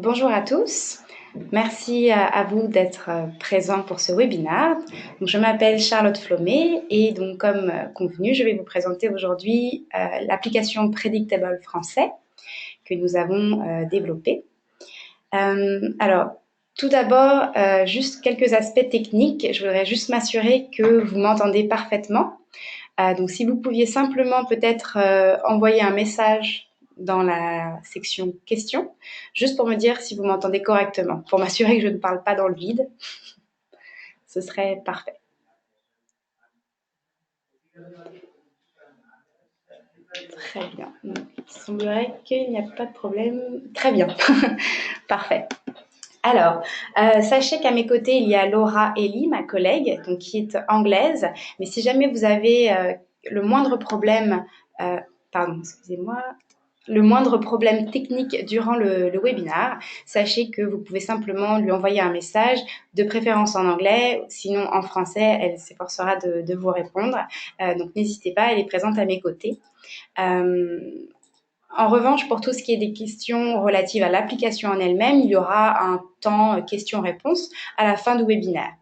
Bonjour à tous, merci à vous d'être présents pour ce webinaire. Donc, je m'appelle Charlotte Flomet et donc comme convenu, je vais vous présenter aujourd'hui l'application Predictable français que nous avons développée. Alors, tout d'abord, juste quelques aspects techniques. Je voudrais juste m'assurer que vous m'entendez parfaitement. Donc, si vous pouviez simplement peut-être envoyer un message dans la section questions, juste pour me dire si vous m'entendez correctement, pour m'assurer que je ne parle pas dans le vide. Ce serait parfait. Très bien. Il semblerait qu'il n'y a pas de problème. Très bien. Parfait. Alors, sachez qu'à mes côtés, il y a Laura Ellie, ma collègue, donc, qui est anglaise. Mais si jamais vous avez le moindre problème, excusez-moi, le moindre problème technique durant le webinaire, sachez que vous pouvez simplement lui envoyer un message, de préférence en anglais, sinon en français, elle s'efforcera de vous répondre. Donc n'hésitez pas, elle est présente à mes côtés. En revanche, pour tout ce qui est des questions relatives à l'application en elle-même, il y aura un temps questions-réponses à la fin du webinaire.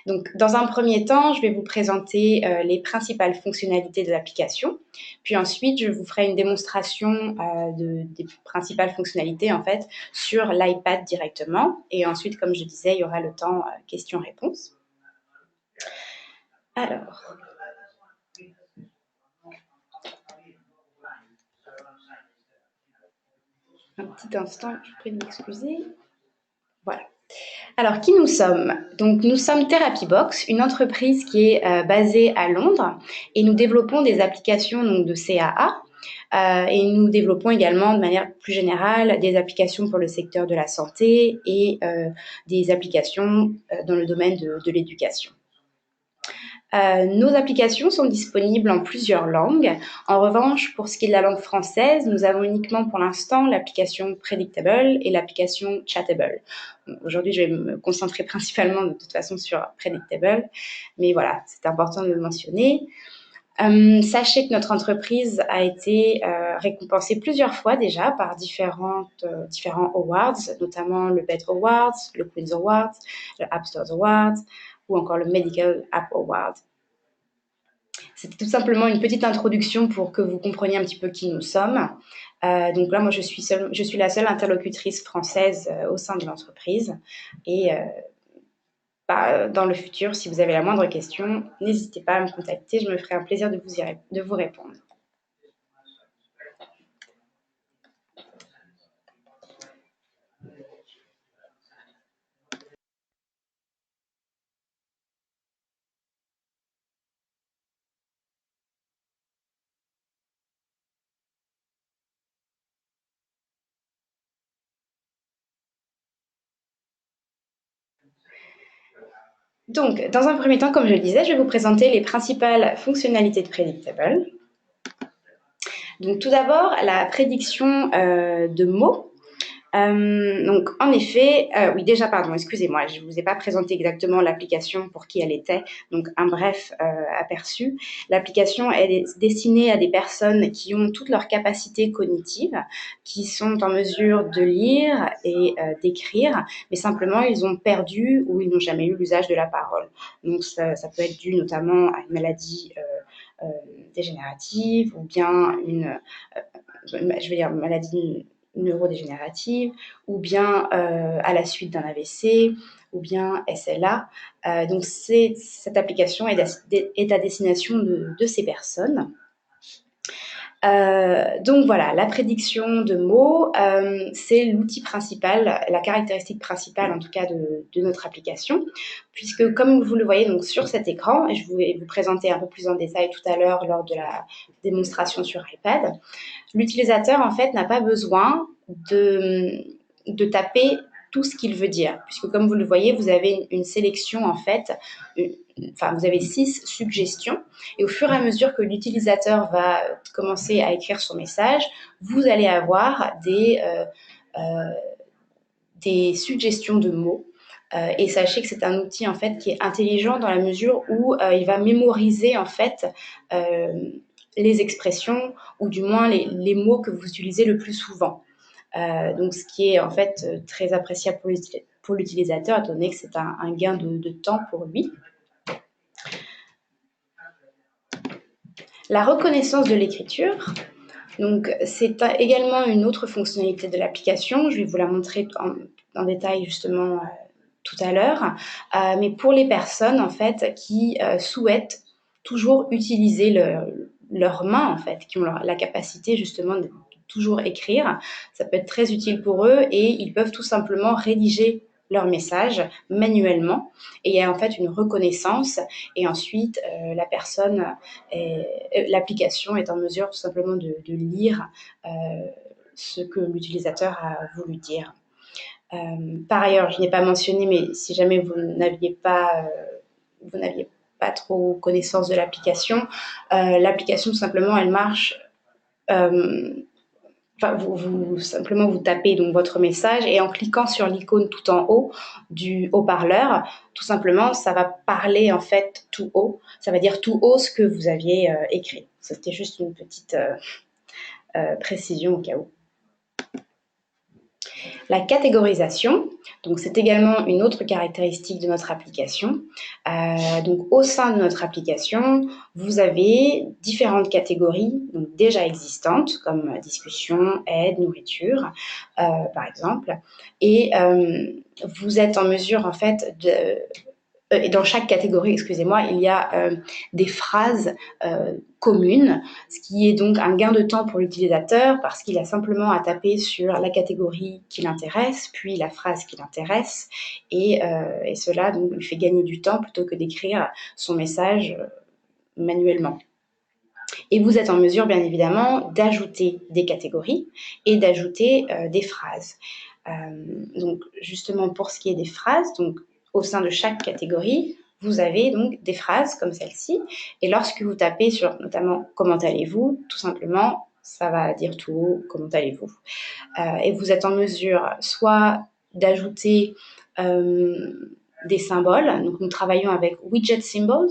Donc, dans un premier temps, je vais vous présenter les principales fonctionnalités de l'application. Puis ensuite, je vous ferai une démonstration des principales fonctionnalités en fait sur l'iPad directement. Et ensuite, comme je disais, il y aura le temps questions-réponses. Alors, un petit instant, je prie de m'excuser. Voilà. Alors, qui nous sommes? Donc, nous sommes TherapyBox, une entreprise qui est basée à Londres et nous développons des applications donc, de CAA et nous développons également de manière plus générale des applications pour le secteur de la santé et des applications dans le domaine de l'éducation. Nos applications sont disponibles en plusieurs langues. En revanche, pour ce qui est de la langue française, nous avons uniquement pour l'instant l'application Predictable et l'application Chatable. Aujourd'hui, je vais me concentrer principalement de toute façon sur Predictable, mais voilà, c'est important de le mentionner. Sachez que notre entreprise a été récompensée plusieurs fois déjà par différents awards, notamment le BET Awards, le Queen's Awards, le App Store Awards ou encore le Medical App Award. C'était tout simplement une petite introduction pour que vous compreniez un petit peu qui nous sommes. Donc là, moi, je suis la seule interlocutrice française au sein de l'entreprise. Et dans le futur, si vous avez la moindre question, n'hésitez pas à me contacter. Je me ferai un plaisir de vous répondre. Donc, dans un premier temps, comme je le disais, je vais vous présenter les principales fonctionnalités de Predictable. Donc, tout d'abord, la prédiction de mots. Donc, en effet, oui, déjà, pardon, excusez-moi, je ne vous ai pas présenté exactement l'application pour qui elle était, donc un bref aperçu. L'application est destinée à des personnes qui ont toutes leurs capacités cognitives, qui sont en mesure de lire et d'écrire, mais simplement ils ont perdu ou ils n'ont jamais eu l'usage de la parole. Donc, ça peut être dû notamment à une maladie dégénérative ou bien une maladie neurodégénérative, ou bien à la suite d'un AVC, ou bien SLA. Donc, cette application est à destination de ces personnes. Donc voilà, la prédiction de mots, c'est l'outil principal, la caractéristique principale en tout cas de notre application, puisque comme vous le voyez donc sur cet écran, et je vais vous présenter un peu plus en détail tout à l'heure lors de la démonstration sur iPad, l'utilisateur en fait n'a pas besoin de taper tout ce qu'il veut dire, puisque comme vous le voyez, vous avez une sélection en fait, vous avez 6 suggestions, et au fur et à mesure que l'utilisateur va commencer à écrire son message, vous allez avoir des suggestions de mots. Et sachez que c'est un outil en fait qui est intelligent dans la mesure où il va mémoriser en fait les expressions ou du moins les mots que vous utilisez le plus souvent. donc ce qui est en fait très appréciable pour l'utilisateur, étant donné que c'est un gain de temps pour lui. La reconnaissance de l'écriture, donc c'est également une autre fonctionnalité de l'application. Je vais vous la montrer en détail justement tout à l'heure. Mais pour les personnes en fait qui souhaitent toujours utiliser leurs mains en fait, qui ont la capacité justement de toujours écrire, ça peut être très utile pour eux et ils peuvent tout simplement rédiger leur message manuellement et il y a en fait une reconnaissance et ensuite la personne, l'application est en mesure tout simplement de lire ce que l'utilisateur a voulu dire. Par ailleurs, je n'ai pas mentionné, mais si jamais vous n'aviez pas trop connaissance de l'application, l'application tout simplement elle marche. Enfin, simplement vous tapez donc votre message et en cliquant sur l'icône tout en haut du haut-parleur, tout simplement ça va parler en fait tout haut, ça va dire tout haut ce que vous aviez écrit. C'était juste une petite précision au cas où. La catégorisation, donc c'est également une autre caractéristique de notre application. Donc au sein de notre application, vous avez différentes catégories donc déjà existantes comme discussion, aide, nourriture, par exemple, et vous êtes en mesure en fait et dans chaque catégorie, excusez-moi, il y a des phrases communes, ce qui est donc un gain de temps pour l'utilisateur parce qu'il a simplement à taper sur la catégorie qui l'intéresse, puis la phrase qui l'intéresse, et cela donc lui fait gagner du temps plutôt que d'écrire son message manuellement. Et vous êtes en mesure, bien évidemment, d'ajouter des catégories et d'ajouter des phrases. Donc, justement, pour ce qui est des phrases, donc au sein de chaque catégorie, vous avez donc des phrases comme celle-ci. Et lorsque vous tapez sur notamment comment allez-vous, tout simplement, ça va dire tout haut comment allez-vous. Et vous êtes en mesure soit d'ajouter des symboles. Donc, nous travaillons avec widget symbols,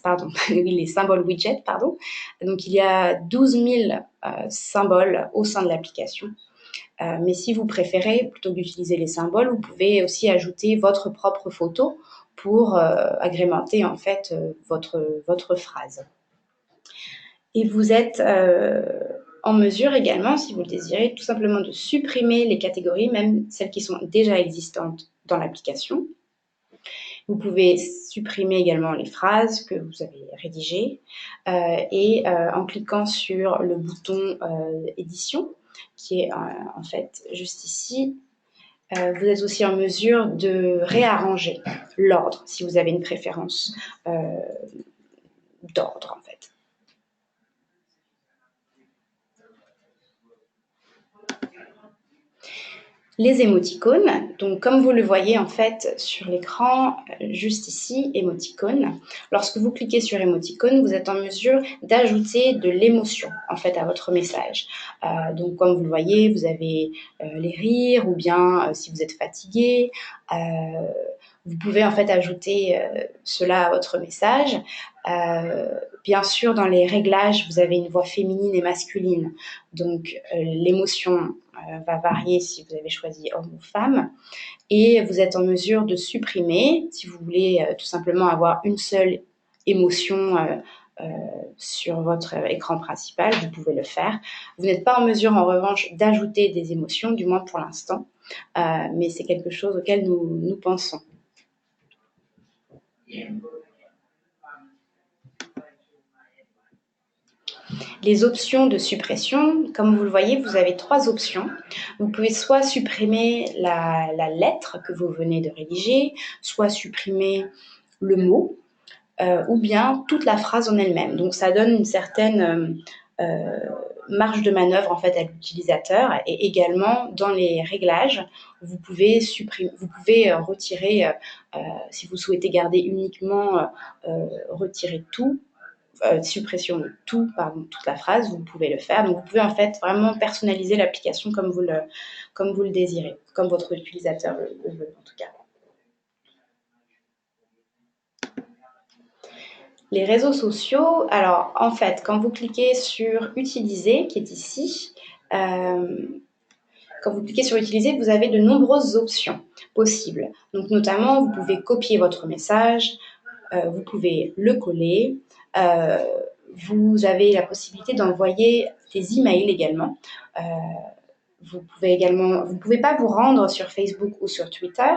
pardon, les symboles widget, pardon. Donc, il y a 12 000 symboles au sein de l'application. Mais si vous préférez, plutôt que d'utiliser les symboles, vous pouvez aussi ajouter votre propre photo pour agrémenter en fait votre phrase. Et vous êtes en mesure également, si vous le désirez, tout simplement de supprimer les catégories, même celles qui sont déjà existantes dans l'application. Vous pouvez supprimer également les phrases que vous avez rédigées et en cliquant sur le bouton édition, qui est en fait juste ici, vous êtes aussi en mesure de réarranger l'ordre si vous avez une préférence d'ordre en fait. Les émoticônes, donc comme vous le voyez en fait sur l'écran, juste ici, émoticône. Lorsque vous cliquez sur émoticône, vous êtes en mesure d'ajouter de l'émotion en fait à votre message. Donc comme vous le voyez, vous avez les rires ou bien si vous êtes fatigué, vous pouvez en fait ajouter cela à votre message. Bien sûr, dans les réglages, vous avez une voix féminine et masculine, donc l'émotion va varier si vous avez choisi homme ou femme, et vous êtes en mesure de supprimer, si vous voulez tout simplement avoir une seule émotion sur votre écran principal, vous pouvez le faire. Vous n'êtes pas en mesure en revanche d'ajouter des émotions, du moins pour l'instant, mais c'est quelque chose auquel nous pensons. Les options de suppression, comme vous le voyez, vous avez 3 options. Vous pouvez soit supprimer la lettre que vous venez de rédiger, soit supprimer le mot, ou bien toute la phrase en elle-même. Donc ça donne une certaine marge de manœuvre en fait à l'utilisateur, et également dans les réglages, vous pouvez retirer, si vous souhaitez garder uniquement, retirer tout, suppression de tout, pardon, toute la phrase, vous pouvez le faire. Donc vous pouvez en fait vraiment personnaliser l'application comme vous le désirez, comme votre utilisateur le veut en tout cas. Les réseaux sociaux, alors en fait, quand vous cliquez sur utiliser, qui est ici, quand vous cliquez sur utiliser, vous avez de nombreuses options possibles. Donc notamment, vous pouvez copier votre message, vous pouvez le coller, vous avez la possibilité d'envoyer des emails également. Vous ne pouvez pas vous rendre sur Facebook ou sur Twitter,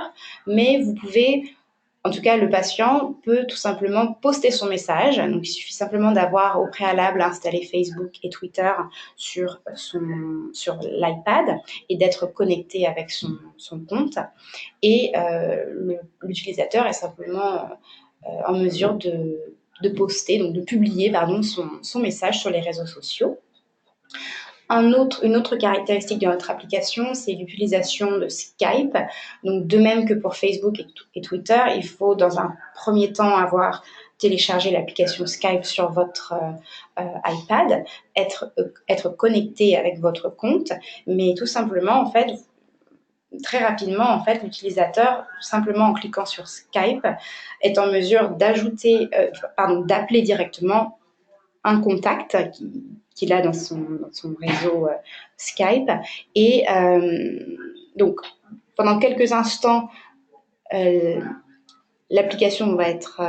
mais vous pouvez, en tout cas, le patient peut tout simplement poster son message. Donc, il suffit simplement d'avoir au préalable installé Facebook et Twitter sur l'iPad et d'être connecté avec son compte. Et l'utilisateur est simplement en mesure de poster, donc de publier, son message sur les réseaux sociaux. Une autre caractéristique de notre application, c'est l'utilisation de Skype. Donc, de même que pour Facebook et Twitter, il faut dans un premier temps avoir téléchargé l'application Skype sur votre iPad, être connecté avec votre compte, mais tout simplement, en fait, très rapidement, en fait, l'utilisateur, simplement en cliquant sur Skype, est en mesure d'appeler directement un contact qu'il a dans son réseau Skype. Et donc, pendant quelques instants, l'application va être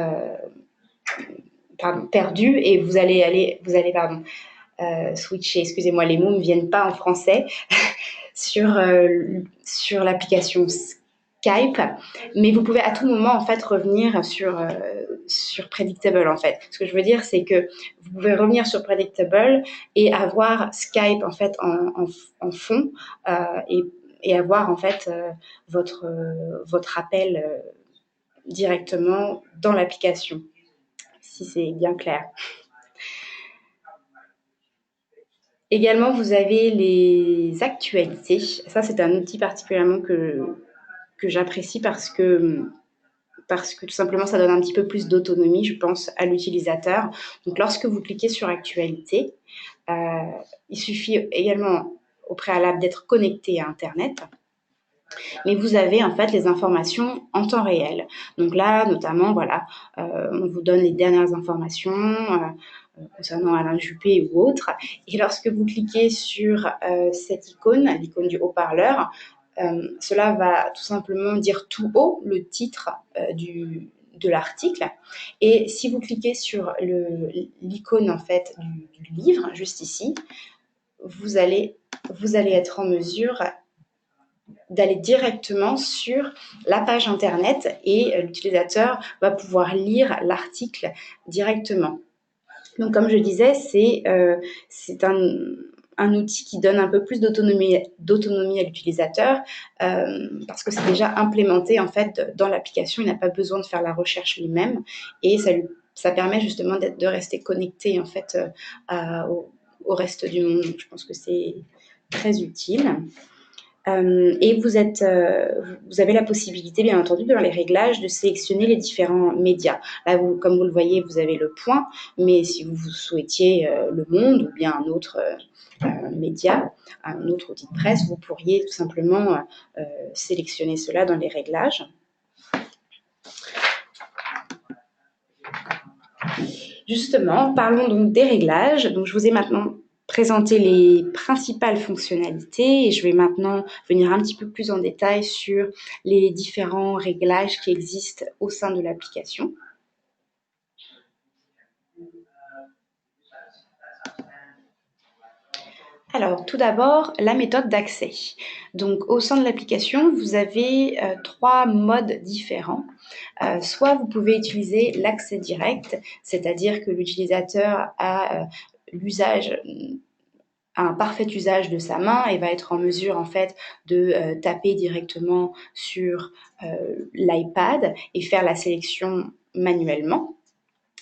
perdue et vous allez switcher, excusez-moi, les mots ne viennent pas en français, sur l'application Skype, mais vous pouvez à tout moment en fait revenir sur Predictable en fait. Ce que je veux dire, c'est que vous pouvez revenir sur Predictable et avoir Skype en fait en fond et avoir en fait votre appel directement dans l'application, si c'est bien clair. Également, vous avez les actualités. Ça, c'est un outil particulièrement que j'apprécie parce que tout simplement, ça donne un petit peu plus d'autonomie, je pense, à l'utilisateur. Donc, lorsque vous cliquez sur Actualité, il suffit également au préalable d'être connecté à Internet. Mais vous avez en fait les informations en temps réel. Donc là, notamment, voilà, on vous donne les dernières informations concernant Alain Juppé ou autre. Et lorsque vous cliquez sur cette icône, l'icône du haut-parleur, cela va tout simplement dire tout haut le titre de l'article. Et si vous cliquez sur l'icône en fait du livre, juste ici, vous allez être en mesure d'aller directement sur la page internet et l'utilisateur va pouvoir lire l'article directement. Donc, comme je disais, c'est un outil qui donne un peu plus d'autonomie à l'utilisateur parce que c'est déjà implémenté en fait dans l'application. Il n'a pas besoin de faire la recherche lui-même et ça permet justement de rester connecté en fait au reste du monde. Donc, je pense que c'est très utile. Et vous avez la possibilité, bien entendu, dans les réglages, de sélectionner les différents médias. Là, comme vous le voyez, vous avez le point, mais si vous souhaitiez Le Monde ou bien un autre média, un autre outil de presse, vous pourriez tout simplement sélectionner cela dans les réglages. Justement, parlons donc des réglages. Donc, je vous ai maintenant présenter les principales fonctionnalités et je vais maintenant venir un petit peu plus en détail sur les différents réglages qui existent au sein de l'application. Alors, tout d'abord, la méthode d'accès. Donc, au sein de l'application, vous avez 3 modes différents. Soit vous pouvez utiliser l'accès direct, c'est-à-dire que l'utilisateur a un parfait usage de sa main et va être en mesure en fait de taper directement sur l'iPad et faire la sélection manuellement,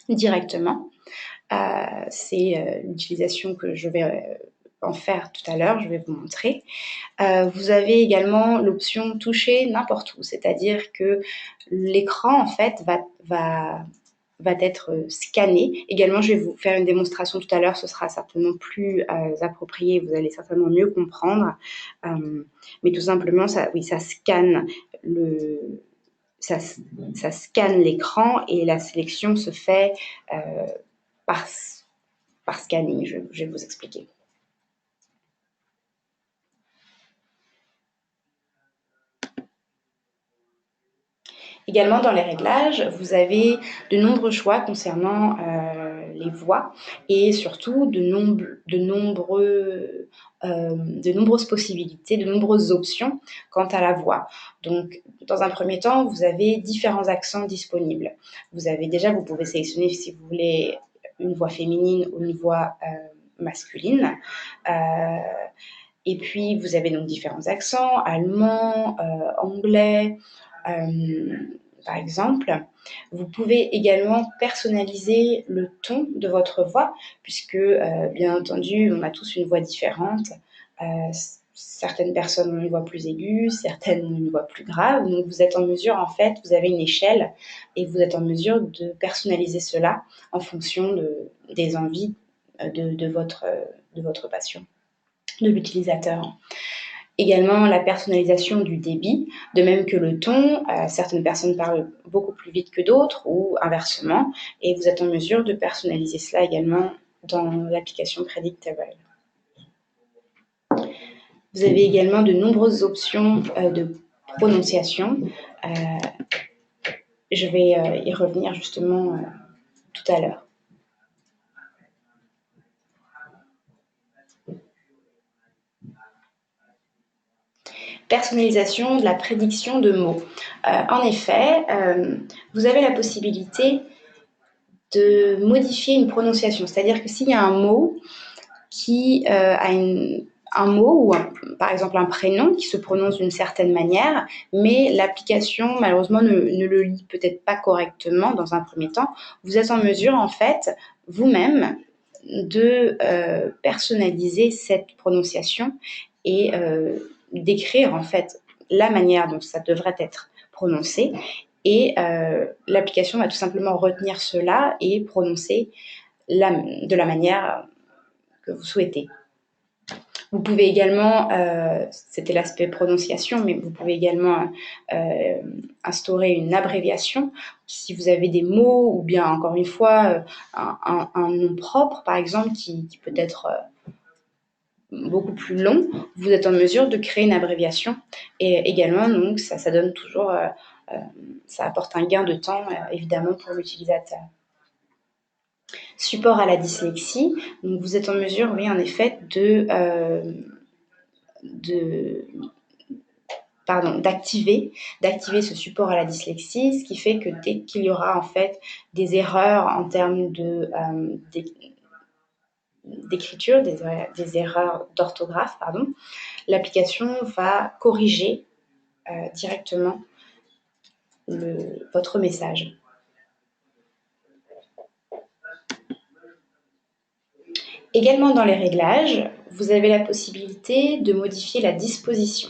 directement. C'est l'utilisation que je vais en faire tout à l'heure, je vais vous montrer. Vous avez également l'option toucher n'importe où, c'est-à-dire que l'écran en fait va être scanné. Également, je vais vous faire une démonstration tout à l'heure, ce sera certainement plus approprié, vous allez certainement mieux comprendre. Mais tout simplement, ça scanne ça scanne l'écran et la sélection se fait par scanning. Je vais vous expliquer. Également, dans les réglages, vous avez de nombreux choix concernant les voix et surtout de nombreuses possibilités, de nombreuses options quant à la voix. Donc, dans un premier temps, vous avez différents accents disponibles. Vous pouvez sélectionner si vous voulez une voix féminine ou une voix masculine. Et puis, vous avez donc différents accents, allemand, anglais, par exemple. Vous pouvez également personnaliser le ton de votre voix, puisque, bien entendu, on a tous une voix différente. Certaines personnes ont une voix plus aiguë, certaines ont une voix plus grave. Donc, vous êtes en mesure, en fait, vous avez une échelle et vous êtes en mesure de personnaliser cela en fonction des envies de votre patient, de l'utilisateur. Également, la personnalisation du débit, de même que le ton. Certaines personnes parlent beaucoup plus vite que d'autres ou inversement, et vous êtes en mesure de personnaliser cela également dans l'application Predictable. Vous avez également de nombreuses options de prononciation. Je vais y revenir justement tout à l'heure. Personnalisation de la prédiction de mots. En effet, vous avez la possibilité de modifier une prononciation. C'est-à-dire que s'il y a un mot qui a un mot ou par exemple un prénom qui se prononce d'une certaine manière, mais l'application malheureusement ne le lit peut-être pas correctement dans un premier temps, vous êtes en mesure en fait vous-même de personnaliser cette prononciation et d'écrire en fait la manière dont ça devrait être prononcé, et l'application va tout simplement retenir cela et prononcer de la manière que vous souhaitez. Vous pouvez également, c'était l'aspect prononciation, mais vous pouvez également instaurer une abréviation si vous avez des mots ou bien, encore une fois, un nom propre, par exemple, qui peut être beaucoup plus long. Vous êtes en mesure de créer une abréviation. Et également, donc, ça donne toujours, ça apporte un gain de temps, évidemment, pour l'utilisateur. Support à la dyslexie. Donc, vous êtes en mesure, oui, en effet, d'activer ce support à la dyslexie, ce qui fait que dès qu'il y aura en fait des erreurs en termes d'écriture, des erreurs d'orthographe, l'application va corriger directement votre message. Également dans les réglages, vous avez la possibilité de modifier la disposition.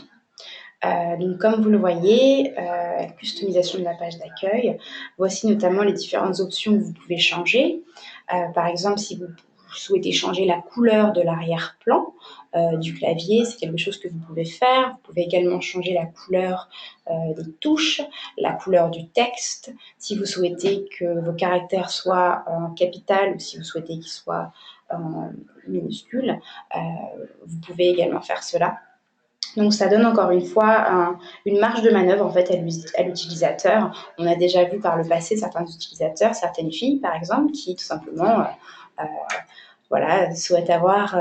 Donc comme vous le voyez, customisation de la page d'accueil, voici notamment les différentes options que vous pouvez changer. Par exemple, si vous souhaitez changer la couleur de l'arrière-plan du clavier, c'est quelque chose que vous pouvez faire. Vous pouvez également changer la couleur des touches, la couleur du texte. Si vous souhaitez que vos caractères soient en capital ou si vous souhaitez qu'ils soient en minuscule, vous pouvez également faire cela. Donc ça donne encore une fois une marge de manœuvre en fait à l'utilisateur. On a déjà vu par le passé certains utilisateurs, certaines filles par exemple, qui tout simplement souhaitent avoir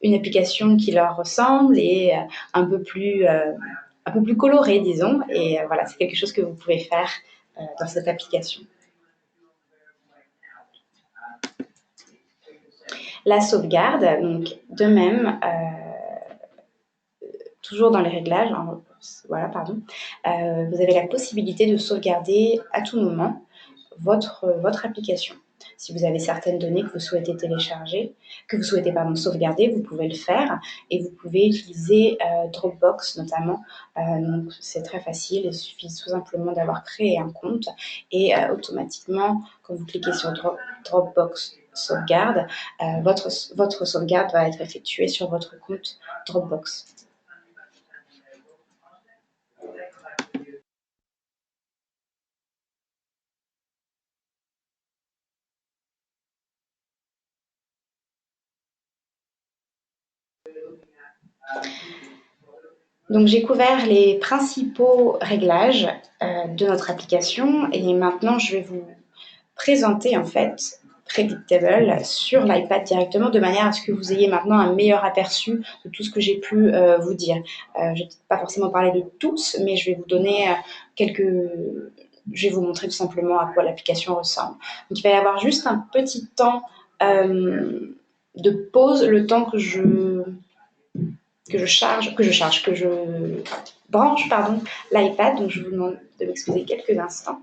une application qui leur ressemble et un peu plus colorée, disons. Et voilà, c'est quelque chose que vous pouvez faire dans cette application. La sauvegarde, donc de même, toujours dans les réglages, vous avez la possibilité de sauvegarder à tout moment votre application. Si vous avez certaines données que vous souhaitez télécharger, sauvegarder, vous pouvez le faire et vous pouvez utiliser Dropbox notamment. Donc c'est très facile, il suffit tout simplement d'avoir créé un compte et automatiquement, quand vous cliquez sur Dropbox sauvegarde, votre sauvegarde va être effectuée sur votre compte Dropbox. Donc j'ai couvert les principaux réglages de notre application et maintenant je vais vous présenter en fait Predictable sur l'iPad directement de manière à ce que vous ayez maintenant un meilleur aperçu de tout ce que j'ai pu vous dire. Je ne vais pas forcément parler de tous, mais je vais vous donner quelques... Je vais vous montrer tout simplement à quoi l'application ressemble. Donc il va y avoir juste un petit temps de pause, le temps que je branche pardon, l'iPad. Donc je vous demande de m'excuser quelques instants.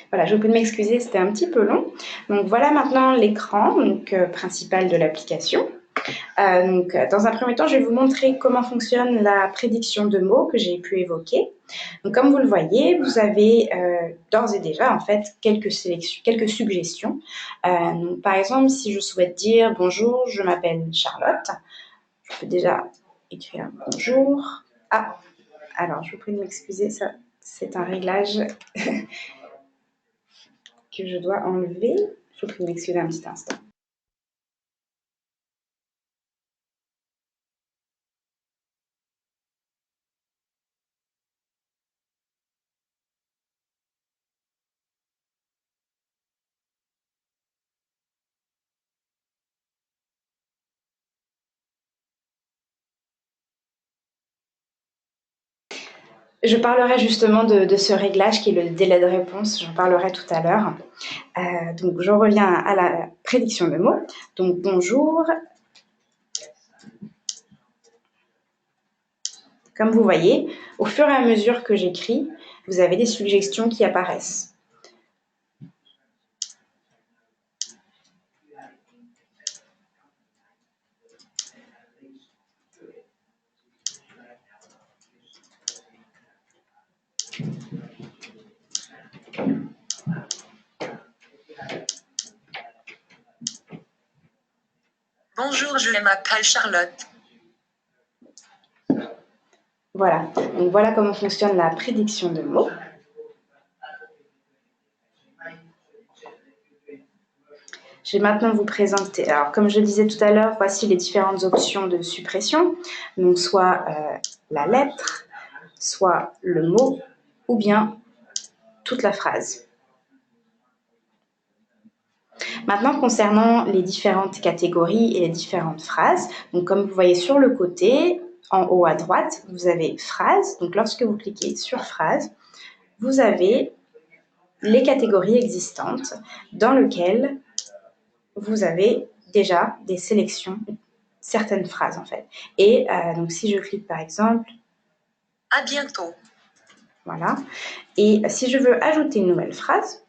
Voilà, je vous prie de m'excuser, c'était un petit peu long. Donc voilà maintenant l'écran principal de l'application. Dans un premier temps, je vais vous montrer comment fonctionne la prédiction de mots que j'ai pu évoquer. Donc, comme vous le voyez, vous avez d'ores et déjà en fait quelques suggestions. Par exemple, si je souhaite dire bonjour, je m'appelle Charlotte, je peux déjà écrire bonjour. Ah, alors je vous prie de m'excuser, ça c'est un réglage que je dois enlever. Je vous prie de m'excuser un petit instant. Je parlerai justement de ce réglage qui est le délai de réponse, j'en parlerai tout à l'heure. Donc je reviens à la prédiction de mots. Donc bonjour. Comme vous voyez, au fur et à mesure que j'écris, vous avez des suggestions qui apparaissent. Bonjour, je m'appelle Charlotte. Voilà, donc voilà comment fonctionne la prédiction de mots. Je vais maintenant vous présenter, alors comme je le disais tout à l'heure, voici les différentes options de suppression, donc soit la lettre, soit le mot, ou bien toute la phrase. Maintenant, concernant les différentes catégories et les différentes phrases, donc comme vous voyez sur le côté, en haut à droite, vous avez phrase. Donc lorsque vous cliquez sur phrase, vous avez les catégories existantes dans lesquelles vous avez déjà des sélections, certaines phrases en fait. Et donc si je clique par exemple, à bientôt. Voilà. Et si je veux ajouter une nouvelle phrase,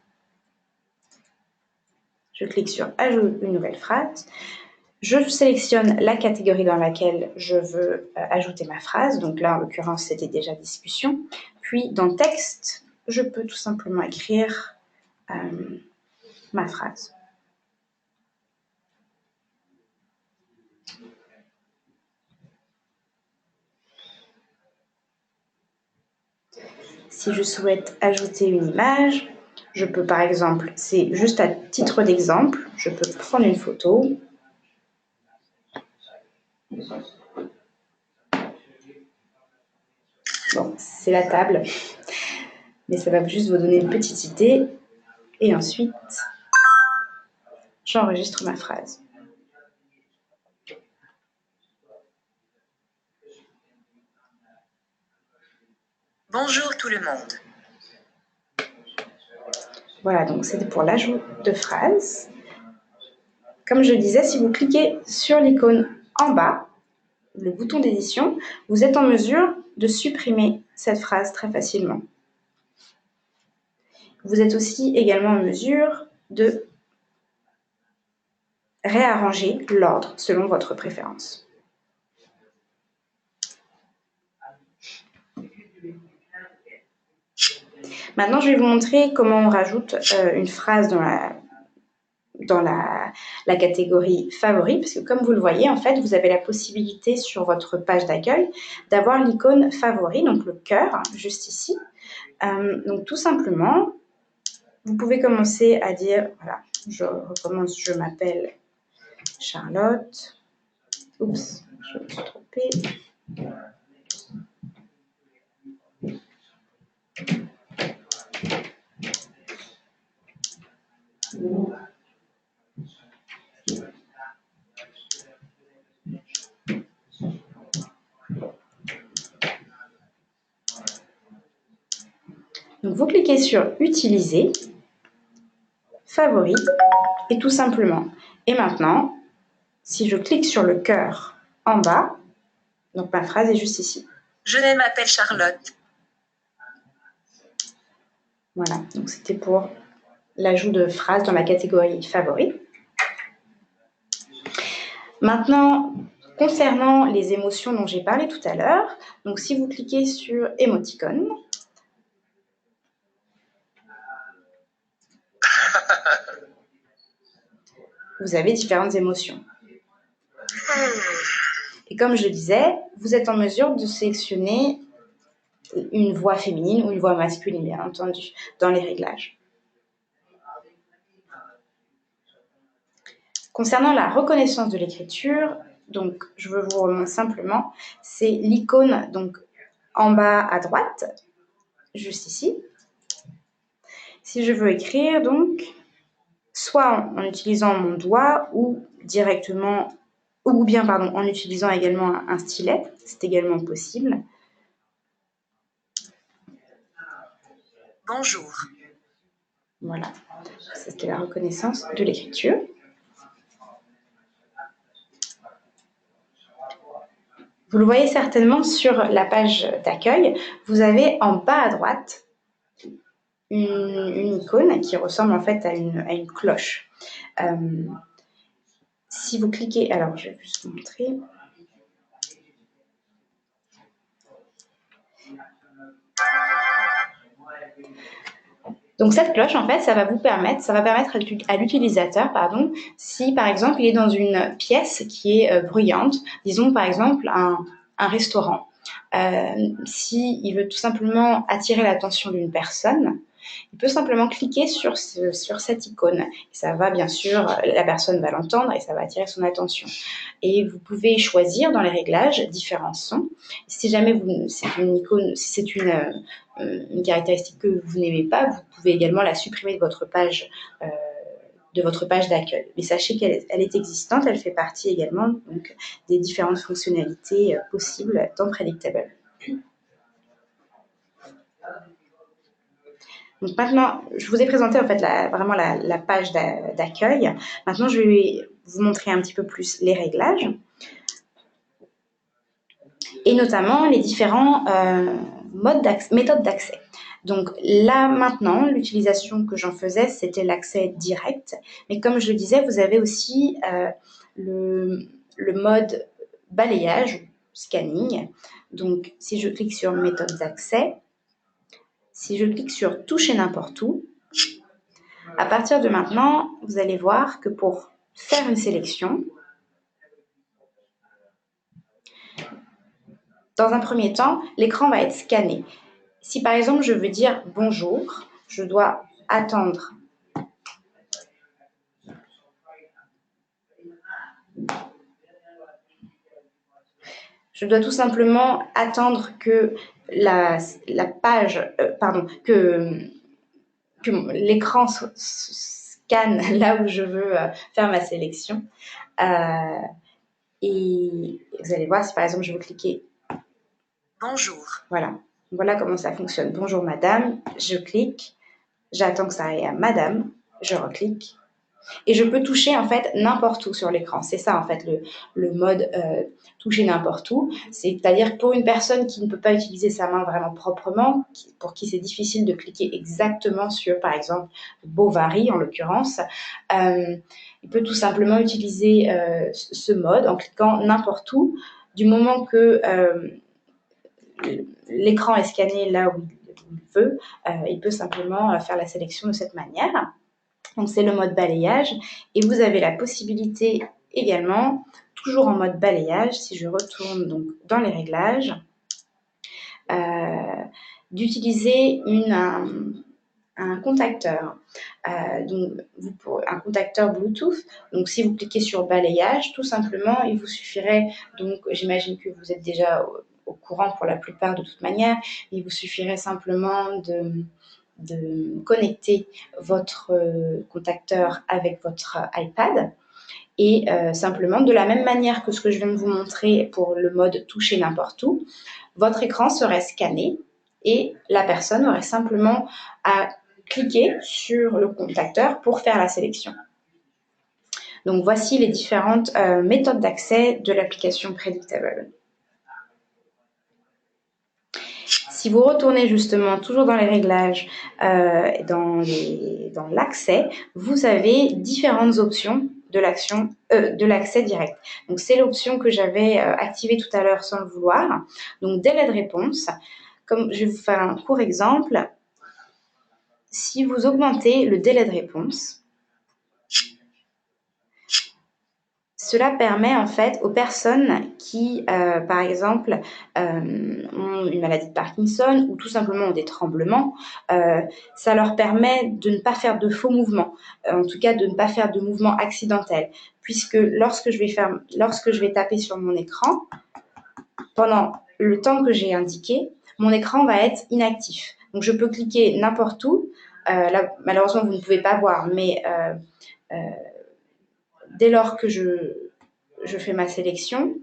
je clique sur Ajoute une nouvelle phrase. Je sélectionne la catégorie dans laquelle je veux ajouter ma phrase. Donc là, en l'occurrence, c'était déjà discussion. Puis dans texte, je peux tout simplement écrire ma phrase. Si je souhaite ajouter une image, je peux par exemple, c'est juste à titre d'exemple, je peux prendre une photo. Bon, c'est la table, mais ça va juste vous donner une petite idée. Et ensuite, j'enregistre ma phrase. Bonjour tout le monde. Voilà, donc c'était pour l'ajout de phrases. Comme je disais, si vous cliquez sur l'icône en bas, le bouton d'édition, vous êtes en mesure de supprimer cette phrase très facilement. Vous êtes aussi également en mesure de réarranger l'ordre selon votre préférence. Maintenant, je vais vous montrer comment on rajoute une phrase dans la catégorie favoris, parce que comme vous le voyez, en fait, vous avez la possibilité sur votre page d'accueil d'avoir l'icône favoris, donc le cœur, juste ici. Donc tout simplement, vous pouvez commencer à dire, voilà, je recommence, je m'appelle Charlotte. Oups, je me suis trompée. Donc vous cliquez sur Utiliser, Favoris, et tout simplement. Et maintenant, si je clique sur le cœur en bas, donc ma phrase est juste ici. Je m'appelle Charlotte. Voilà, donc c'était pour l'ajout de phrases dans la catégorie favoris. Maintenant, concernant les émotions dont j'ai parlé tout à l'heure, donc si vous cliquez sur émoticône, vous avez différentes émotions. Et comme je le disais, vous êtes en mesure de sélectionner une voix féminine ou une voix masculine, bien entendu, dans les réglages. Concernant la reconnaissance de l'écriture, donc je veux vous remontrer simplement, c'est l'icône donc en bas à droite, juste ici. Si je veux écrire, donc, soit en utilisant mon doigt ou directement, ou bien pardon, en utilisant également un stylet, c'est également possible. Bonjour. Voilà, c'était la reconnaissance de l'écriture. Vous le voyez certainement sur la page d'accueil, vous avez en bas à droite une icône qui ressemble en fait à une cloche. Si vous cliquez, alors je vais juste vous montrer. Donc cette cloche, en fait, ça va permettre à l'utilisateur, si par exemple il est dans une pièce qui est bruyante, disons par exemple un restaurant, s'il veut tout simplement attirer l'attention d'une personne, il peut simplement cliquer sur cette icône. Et ça va, bien sûr, la personne va l'entendre et ça va attirer son attention. Et vous pouvez choisir dans les réglages différents sons. Si jamais c'est une icône, si c'est une caractéristique que vous n'aimez pas, vous pouvez également la supprimer de votre page d'accueil. Mais sachez qu'elle est existante, elle fait partie également donc, des différentes fonctionnalités possibles dans Predictable. Donc maintenant, je vous ai présenté en fait vraiment la page d'accueil. Maintenant, je vais vous montrer un petit peu plus les réglages et notamment les différents méthodes d'accès. Donc là maintenant, l'utilisation que j'en faisais, c'était l'accès direct. Mais comme je le disais, vous avez aussi le mode balayage, scanning. Donc si je clique sur méthode d'accès, si je clique sur toucher n'importe où, à partir de maintenant, vous allez voir que pour faire une sélection, dans un premier temps, l'écran va être scanné. Si par exemple je veux dire bonjour, je dois attendre. Je dois tout simplement attendre que la page, que l'écran scanne là où je veux faire ma sélection. Et vous allez voir, si par exemple je veux cliquer. Bonjour. Voilà. Voilà comment ça fonctionne. Bonjour madame, je clique, j'attends que ça aille à madame, je reclique. Et je peux toucher en fait n'importe où sur l'écran. C'est ça en fait le mode toucher n'importe où. C'est-à-dire pour une personne qui ne peut pas utiliser sa main vraiment proprement, pour qui c'est difficile de cliquer exactement sur par exemple Bovary en l'occurrence, il peut tout simplement utiliser ce mode en cliquant n'importe où du moment que l'écran est scanné là où il veut, il peut simplement faire la sélection de cette manière. Donc c'est le mode balayage et vous avez la possibilité également, toujours en mode balayage, si je retourne donc dans les réglages, d'utiliser un contacteur, donc un contacteur Bluetooth. Donc si vous cliquez sur balayage, tout simplement, il vous suffirait, donc j'imagine que vous êtes déjà au courant pour la plupart de toute manière, il vous suffirait simplement de connecter votre contacteur avec votre iPad et simplement, de la même manière que ce que je viens de vous montrer pour le mode toucher n'importe où, votre écran serait scanné et la personne aurait simplement à cliquer sur le contacteur pour faire la sélection. Donc voici les différentes méthodes d'accès de l'application Predictable. Si vous retournez justement toujours dans les réglages, dans l'accès, vous avez différentes options de l'accès direct. Donc c'est l'option que j'avais activée tout à l'heure sans le vouloir. Donc délai de réponse. Comme je vais vous faire un court exemple. Si vous augmentez le délai de réponse, cela permet en fait aux personnes qui, par exemple, ont une maladie de Parkinson ou tout simplement ont des tremblements, ça leur permet de ne pas faire de faux mouvements, en tout cas de ne pas faire de mouvements accidentels, puisque lorsque je vais taper sur mon écran, pendant le temps que j'ai indiqué, mon écran va être inactif. Donc je peux cliquer n'importe où. Là, malheureusement, vous ne pouvez pas voir, mais dès lors que je fais ma sélection,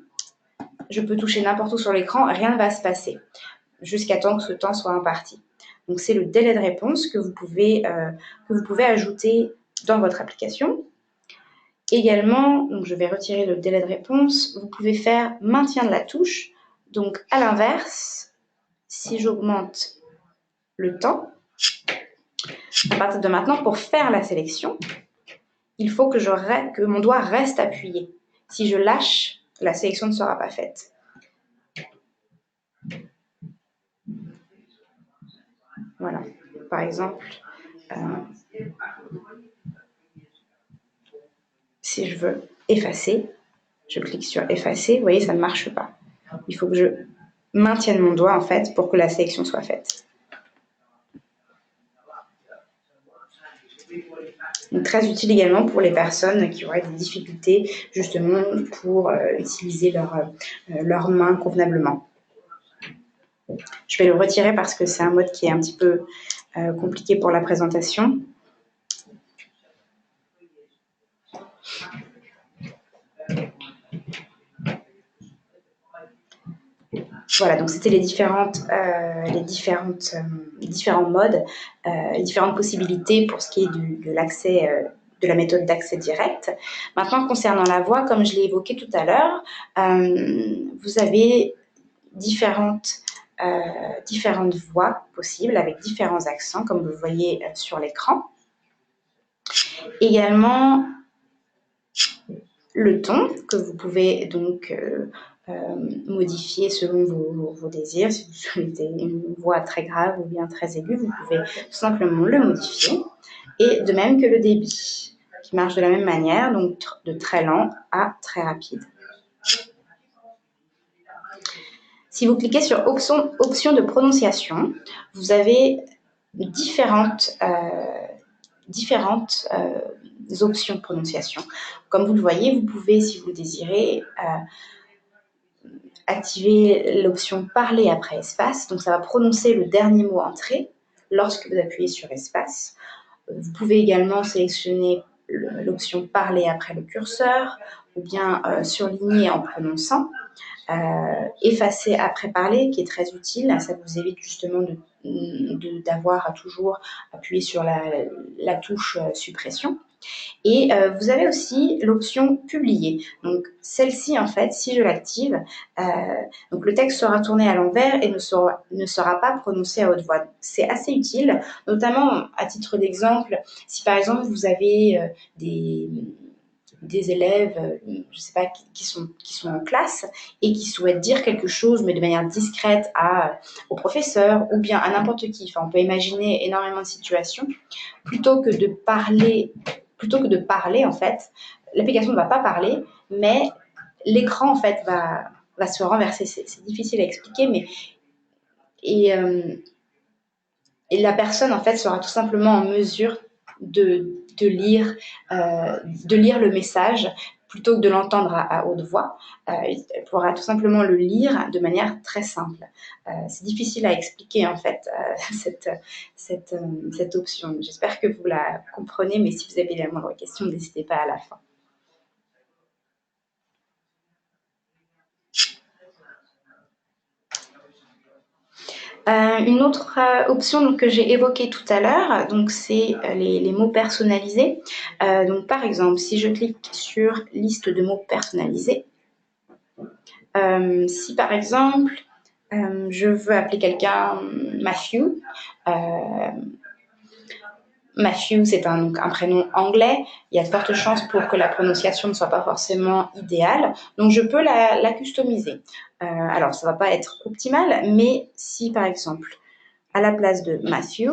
je peux toucher n'importe où sur l'écran, rien ne va se passer, jusqu'à temps que ce temps soit imparti. Donc c'est le délai de réponse que vous pouvez ajouter dans votre application. Également, donc je vais retirer le délai de réponse, vous pouvez faire maintien de la touche. Donc à l'inverse, si j'augmente le temps, à partir de maintenant, pour faire la sélection, il faut que mon doigt reste appuyé. Si je lâche, la sélection ne sera pas faite. Voilà. Par exemple, si je veux effacer, je clique sur effacer. Vous voyez, ça ne marche pas. Il faut que je maintienne mon doigt en fait pour que la sélection soit faite. Donc, très utile également pour les personnes qui auraient des difficultés justement pour utiliser leurs mains convenablement. Je vais le retirer parce que c'est un mode qui est un petit peu compliqué pour la présentation. Voilà, donc c'était les différents modes, les différentes possibilités pour ce qui est de l'accès, de la méthode d'accès direct. Maintenant, concernant la voix, comme je l'ai évoqué tout à l'heure, vous avez différentes voix possibles avec différents accents, comme vous le voyez sur l'écran. Également, le ton que vous pouvez donc modifier selon vos désirs. Si vous souhaitez une voix très grave ou bien très aiguë, vous pouvez tout simplement le modifier. Et de même que le débit, qui marche de la même manière, donc de très lent à très rapide. Si vous cliquez sur option de prononciation, vous avez différentes options de prononciation. Comme vous le voyez, vous pouvez, si vous le désirez, activer l'option parler après espace. Donc, ça va prononcer le dernier mot entré lorsque vous appuyez sur espace. Vous pouvez également sélectionner l'option parler après le curseur ou bien surligner en prononçant. Effacer après parler, qui est très utile. Ça vous évite justement d'avoir à toujours appuyer sur la touche suppression. Et vous avez aussi l'option publier. Donc celle-ci, en fait, si je l'active, donc le texte sera tourné à l'envers et ne sera pas prononcé à haute voix. C'est assez utile, notamment à titre d'exemple, si par exemple vous avez des élèves, je ne sais pas, qui sont en classe et qui souhaitent dire quelque chose, mais de manière discrète au professeur ou bien à n'importe qui. Enfin, on peut imaginer énormément de situations. Plutôt que de parler, en fait, l'application ne va pas parler, mais l'écran, en fait, va se renverser. C'est difficile à expliquer, mais et la personne, en fait, sera tout simplement en mesure de lire le message plutôt que de l'entendre à haute voix. Elle pourra tout simplement le lire de manière très simple. C'est difficile à expliquer, en fait, cette option. J'espère que vous la comprenez, mais si vous avez la moindre question, n'hésitez pas à la fin. Une autre option que j'ai évoquée tout à l'heure, donc c'est les mots personnalisés. Donc par exemple, si je clique sur liste de mots personnalisés, si par exemple je veux appeler quelqu'un Matthew, Matthew, c'est un prénom anglais. Il y a de fortes chances pour que la prononciation ne soit pas forcément idéale. Donc, je peux la customiser. Alors, ça ne va pas être optimal, mais si, par exemple, à la place de Matthew,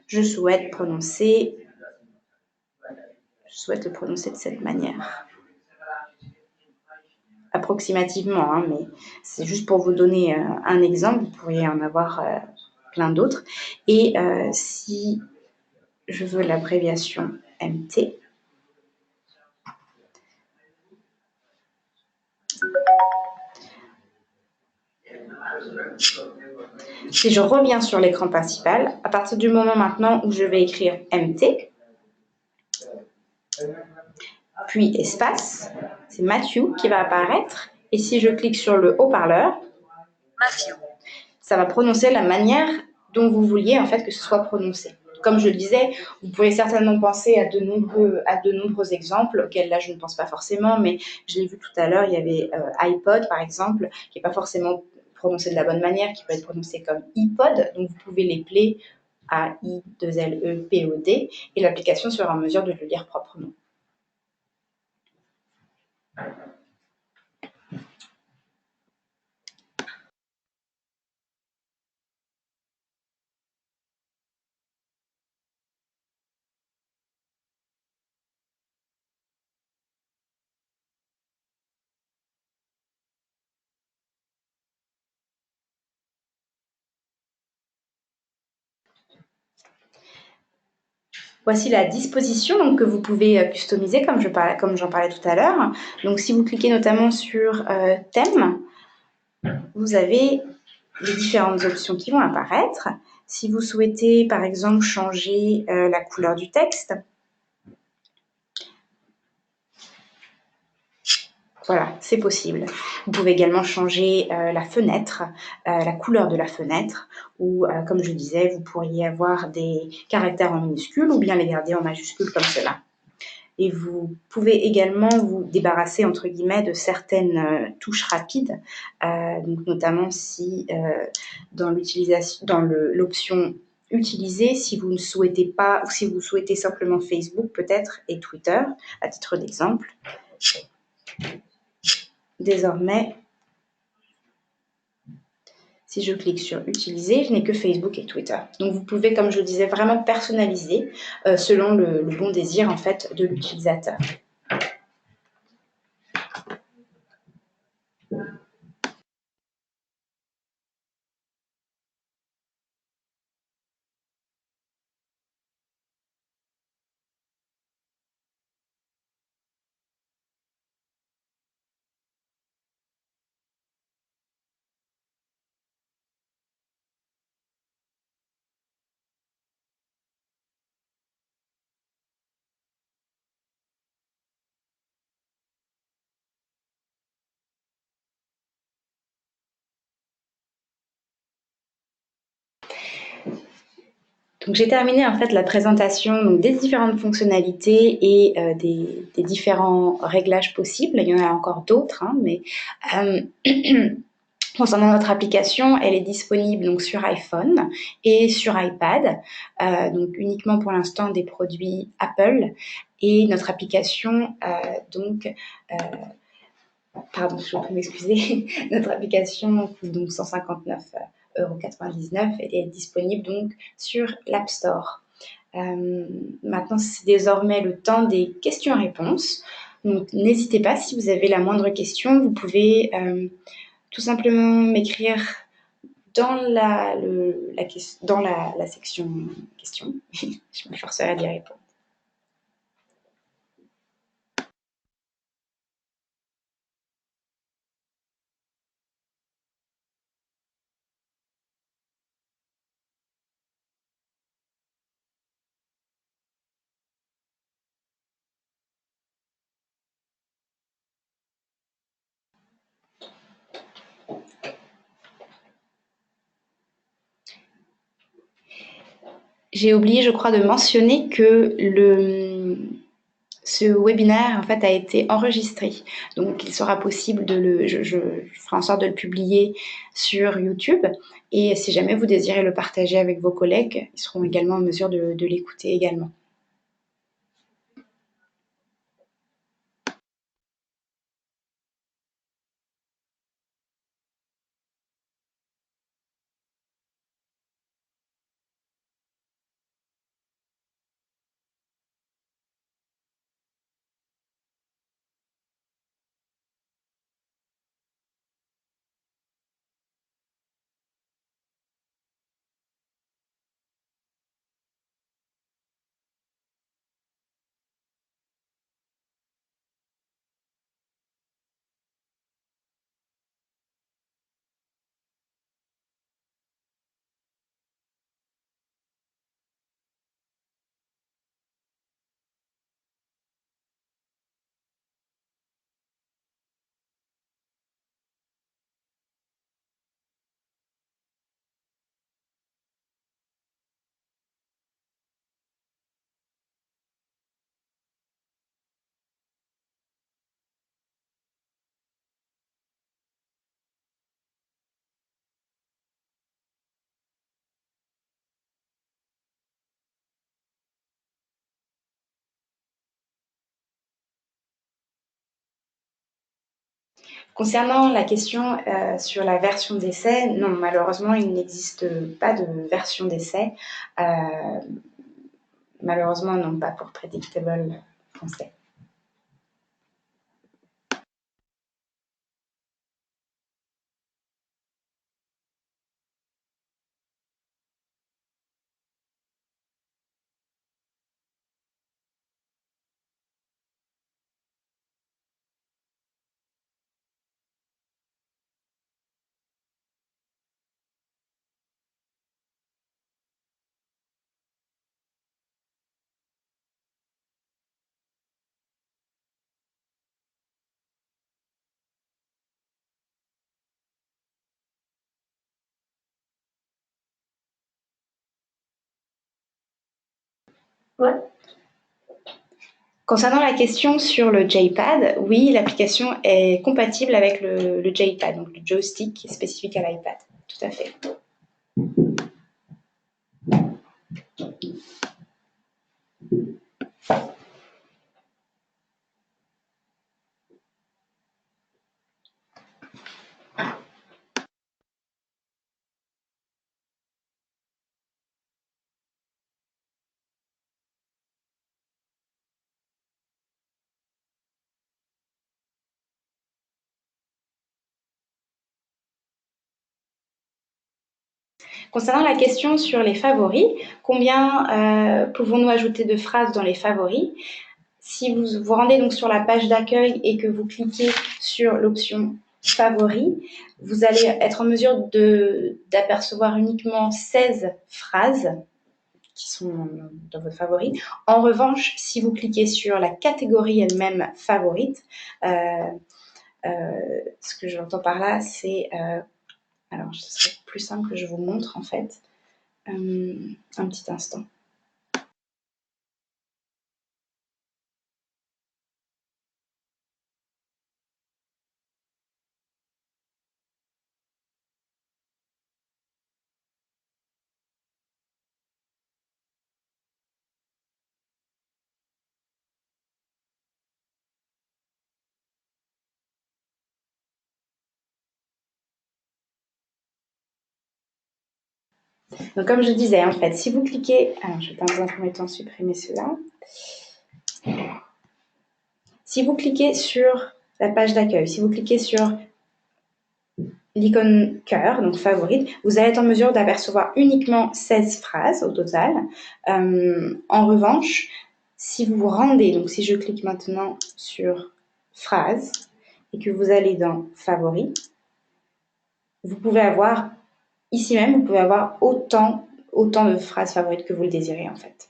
je souhaite le prononcer de cette manière. Approximativement, hein, mais c'est juste pour vous donner un exemple. Vous pourriez en avoir plein d'autres. Et si je veux l'abréviation MT, si je reviens sur l'écran principal, à partir du moment maintenant où je vais écrire MT, puis espace, c'est Matthew qui va apparaître. Et si je clique sur le haut-parleur, ça va prononcer la manière dont vous vouliez en fait que ce soit prononcé. Comme je le disais, vous pouvez certainement penser à de nombreux exemples auxquels là je ne pense pas forcément, mais je l'ai vu tout à l'heure, il y avait iPod par exemple, qui n'est pas forcément prononcé de la bonne manière, qui peut être prononcé comme iPod, donc vous pouvez l'épeler A-I-2-L-E-P-O-D et l'application sera en mesure de le lire proprement. Voici la disposition donc, que vous pouvez customiser comme j'en parlais tout à l'heure. Donc si vous cliquez notamment sur thème, vous avez les différentes options qui vont apparaître. Si vous souhaitez par exemple changer la couleur du texte, voilà, c'est possible. Vous pouvez également changer la fenêtre, la couleur de la fenêtre, ou comme je disais, vous pourriez avoir des caractères en minuscules ou bien les garder en majuscules comme cela. Et vous pouvez également vous débarrasser, entre guillemets, de certaines touches rapides, donc notamment si dans l'option utiliser, si vous ne souhaitez pas, ou si vous souhaitez simplement Facebook peut-être et Twitter, à titre d'exemple. Désormais, si je clique sur utiliser, je n'ai que Facebook et Twitter. Donc vous pouvez, comme je le disais, vraiment personnaliser selon le bon désir en fait de l'utilisateur. Donc j'ai terminé en fait la présentation donc, des différentes fonctionnalités et des différents réglages possibles. Il y en a encore d'autres, hein, mais concernant notre application, elle est disponible donc sur iPhone et sur iPad, donc uniquement pour l'instant des produits Apple. Et notre application, pardon, je vous prie de m'excuser, notre application coûte donc 159,99 € et est disponible donc sur l'App Store. Maintenant, c'est désormais le temps des questions-réponses. Donc, n'hésitez pas, si vous avez la moindre question, vous pouvez tout simplement m'écrire dans la section questions. Je me forcerai à y répondre. J'ai oublié, je crois, de mentionner que ce webinaire en fait a été enregistré, donc il sera possible je ferai en sorte de le publier sur YouTube, et si jamais vous désirez le partager avec vos collègues, ils seront également en mesure de l'écouter également. Concernant la question sur la version d'essai, non, malheureusement, il n'existe pas de version d'essai. Malheureusement, non, pas pour Predictable français. Ouais. Concernant la question sur le J-Pad, oui, l'application est compatible avec le J-Pad, donc le joystick spécifique à l'iPad. Tout à fait. Concernant la question sur les favoris, combien pouvons-nous ajouter de phrases dans les favoris? Si vous vous rendez donc sur la page d'accueil et que vous cliquez sur l'option favoris, vous allez être en mesure d'apercevoir uniquement 16 phrases qui sont dans votre favori. En revanche, si vous cliquez sur la catégorie elle-même favorite, ce que j'entends par là, c'est... alors, ce serait plus simple que je vous montre en fait. Un petit instant. Donc, comme je disais, en fait, si vous cliquez... Alors, je vais dans un premier temps supprimer cela. Si vous cliquez sur la page d'accueil, si vous cliquez sur l'icône cœur, donc favorite, vous allez être en mesure d'apercevoir uniquement 16 phrases au total. En revanche, si vous vous rendez, donc si je clique maintenant sur phrases et que vous allez dans favoris, vous pouvez avoir, ici même, vous pouvez avoir autant de phrases favorites que vous le désirez en fait.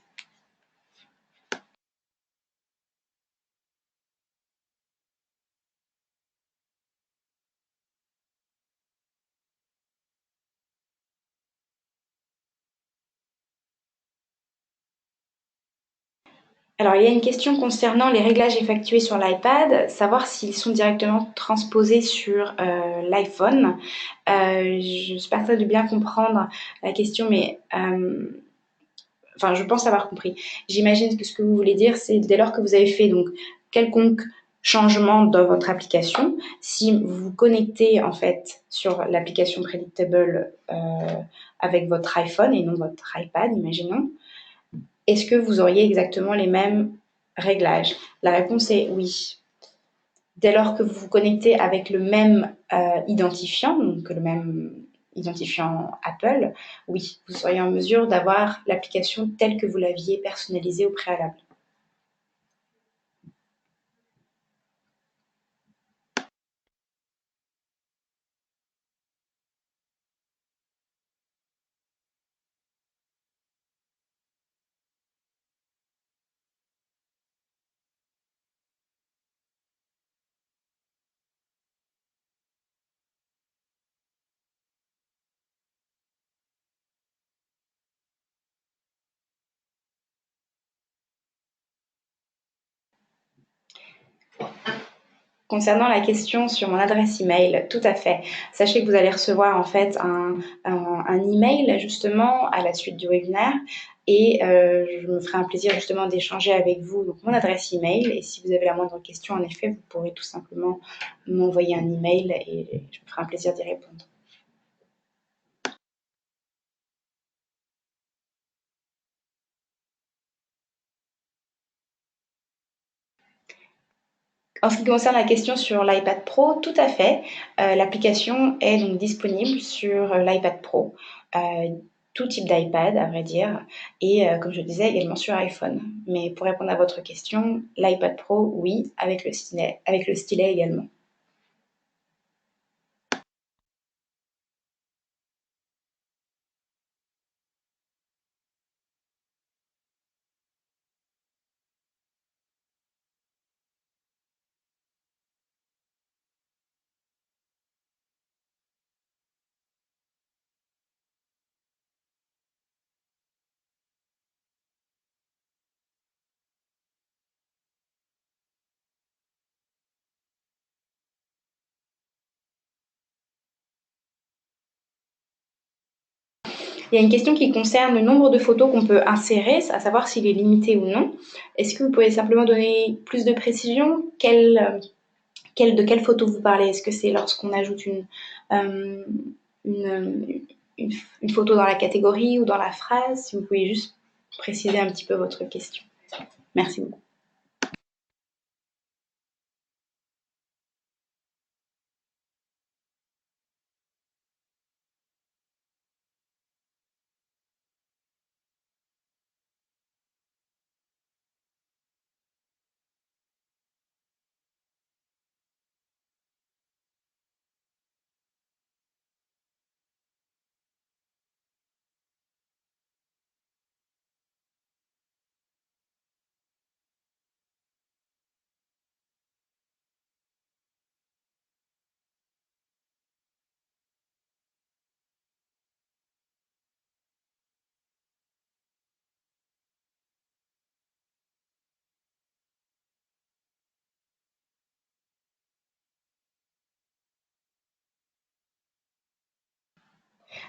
Alors, il y a une question concernant les réglages effectués sur l'iPad, savoir s'ils sont directement transposés sur l'iPhone. Je suis pas sûre de bien comprendre la question, mais enfin, je pense avoir compris. J'imagine que ce que vous voulez dire, c'est dès lors que vous avez fait donc quelconque changement dans votre application, si vous vous connectez en fait sur l'application Predictable avec votre iPhone et non votre iPad, imaginons, est-ce que vous auriez exactement les mêmes réglages? La réponse est oui. Dès lors que vous vous connectez avec le même identifiant, donc le même identifiant Apple, oui, vous seriez en mesure d'avoir l'application telle que vous l'aviez personnalisée au préalable. Concernant la question sur mon adresse email, tout à fait. Sachez que vous allez recevoir en fait un email justement à la suite du webinaire et je me ferai un plaisir justement d'échanger avec vous donc mon adresse email et si vous avez la moindre question, en effet, vous pourrez tout simplement m'envoyer un email et je me ferai un plaisir d'y répondre. En ce qui concerne la question sur l'iPad Pro, tout à fait. L'application est donc disponible sur l'iPad Pro, tout type d'iPad, à vrai dire, et comme je disais, également sur iPhone. Mais pour répondre à votre question, l'iPad Pro, oui, avec le stylet également. Il y a une question qui concerne le nombre de photos qu'on peut insérer, à savoir s'il est limité ou non. Est-ce que vous pouvez simplement donner plus de précision? De quelle photo vous parlez? Est-ce que c'est lorsqu'on ajoute euh, une, une photo dans la catégorie ou dans la phrase? Si vous pouvez juste préciser un petit peu votre question. Merci beaucoup.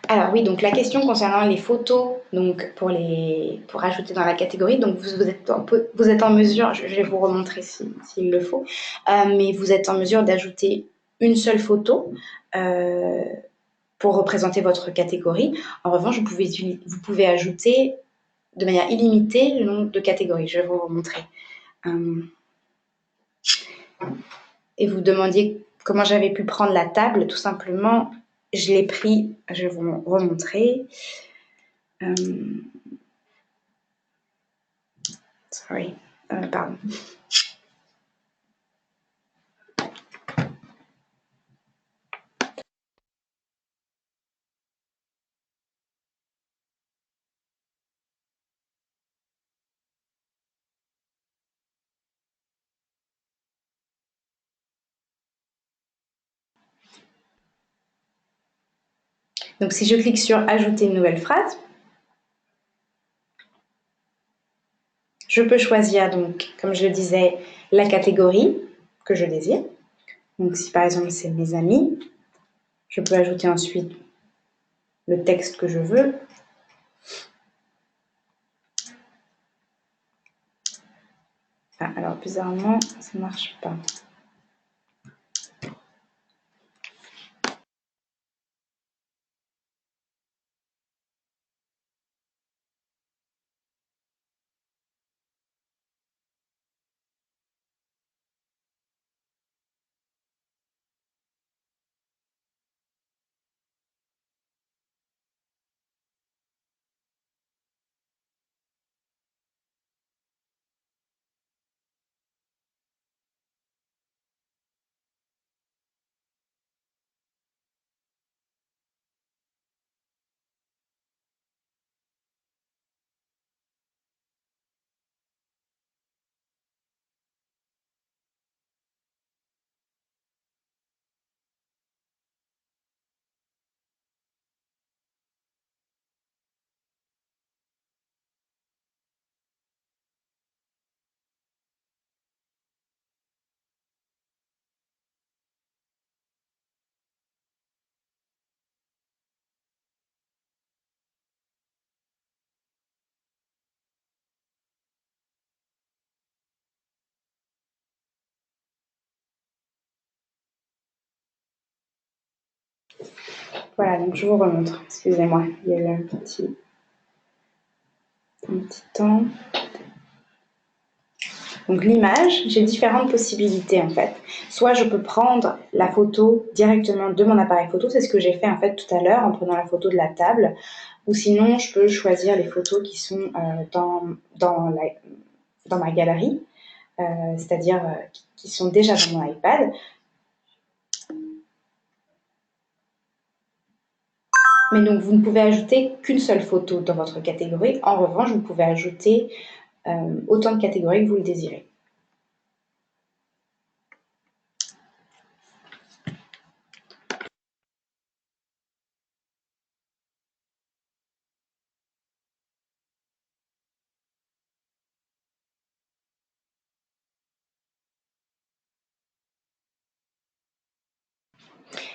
Alors oui, donc la question concernant les photos, donc pour ajouter dans la catégorie, donc vous êtes en mesure, je vais vous remontrer s'il le faut, mais vous êtes en mesure d'ajouter une seule photo pour représenter votre catégorie. En revanche, vous pouvez ajouter de manière illimitée le nombre de catégories. Je vais vous remontrer. Et vous demandiez comment j'avais pu prendre la table. Tout simplement, je l'ai pris, je vais vous remontrer. Pardon. Donc, si je clique sur « Ajouter une nouvelle phrase », je peux choisir, donc, comme je le disais, la catégorie que je désire. Donc, si par exemple c'est mes amis, je peux ajouter ensuite le texte que je veux. Ah, alors, bizarrement, ça ne marche pas. Voilà, donc je vous remontre. Excusez-moi, il y a eu un petit temps. Donc l'image, j'ai différentes possibilités en fait. Soit je peux prendre la photo directement de mon appareil photo, c'est ce que j'ai fait en fait tout à l'heure en prenant la photo de la table, ou sinon je peux choisir les photos qui sont dans ma galerie, c'est-à-dire qui sont déjà dans mon iPad. Mais donc vous ne pouvez ajouter qu'une seule photo dans votre catégorie. En revanche, vous pouvez ajouter autant de catégories que vous le désirez.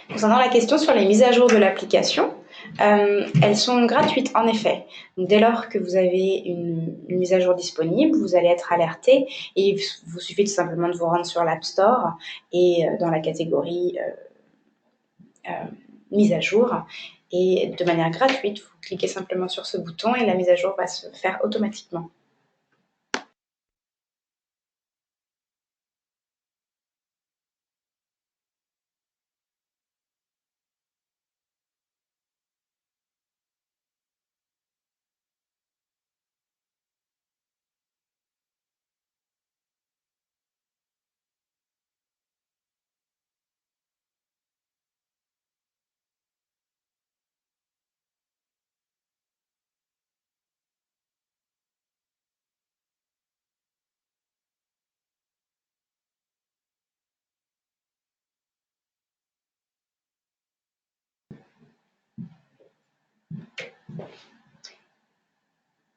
Concernant la question sur les mises à jour de l'application, elles sont gratuites en effet. Donc, dès lors que vous avez une mise à jour disponible, vous allez être alerté et il vous suffit tout simplement de vous rendre sur l'App Store et dans la catégorie mise à jour. Et de manière gratuite, vous cliquez simplement sur ce bouton et la mise à jour va se faire automatiquement.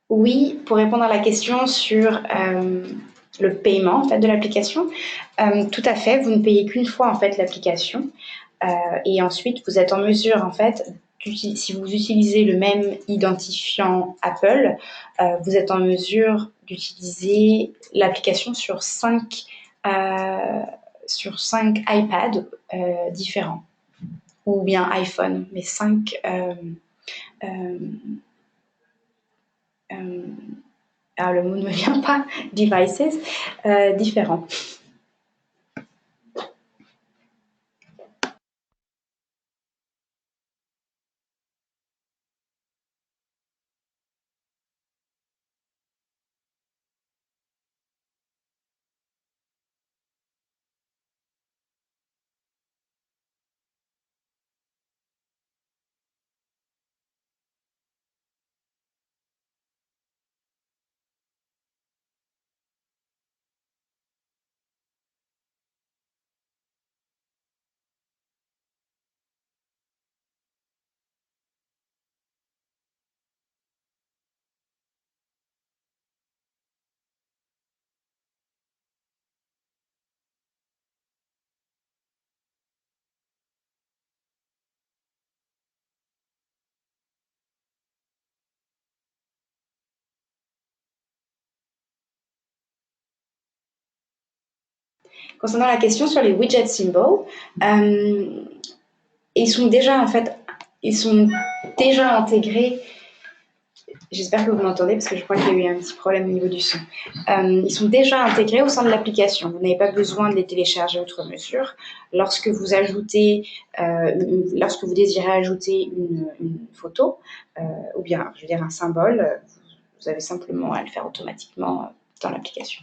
Oui, pour répondre à la question sur le paiement en fait, de l'application, tout à fait, vous ne payez qu'une fois en fait l'application et ensuite vous êtes en mesure en fait si vous utilisez le même identifiant Apple, vous êtes en mesure d'utiliser l'application sur 5 iPads différents, ou bien iPhone, mais 5 alors le mot ne me vient pas, devices différents. Concernant la question sur les widget symbols, ils sont déjà intégrés. J'espère que vous m'entendez parce que je crois qu'il y a eu un petit problème au niveau du son. Ils sont déjà intégrés au sein de l'application. Vous n'avez pas besoin de les télécharger outre mesure. Lorsque vous désirez ajouter une photo ou bien, je veux dire, un symbole, vous avez simplement à le faire automatiquement dans l'application.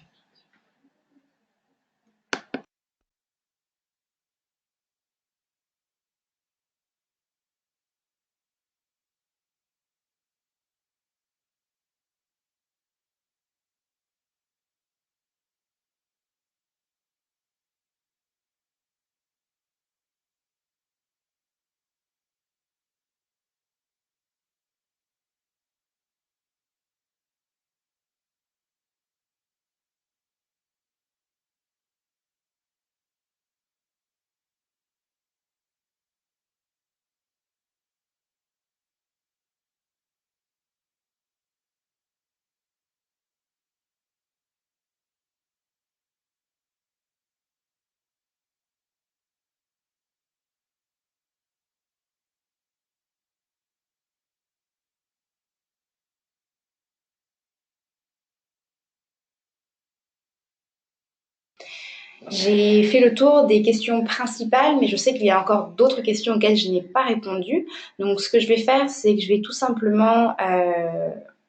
J'ai fait le tour des questions principales, mais je sais qu'il y a encore d'autres questions auxquelles je n'ai pas répondu. Donc, ce que je vais faire, c'est que je vais tout simplement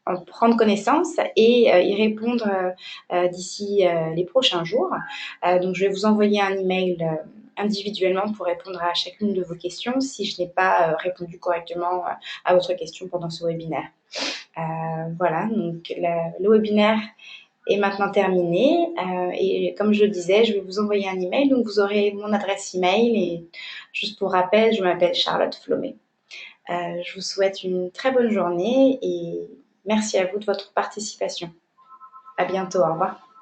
en prendre connaissance et y répondre d'ici les prochains jours. Donc, je vais vous envoyer un email individuellement pour répondre à chacune de vos questions si je n'ai pas répondu correctement à votre question pendant ce webinaire. Voilà, donc le webinaire est maintenant terminé. Et comme je le disais, je vais vous envoyer un email. Donc, vous aurez mon adresse email. Et juste pour rappel, je m'appelle Charlotte Flomé. Je vous souhaite une très bonne journée et merci à vous de votre participation. À bientôt. Au revoir.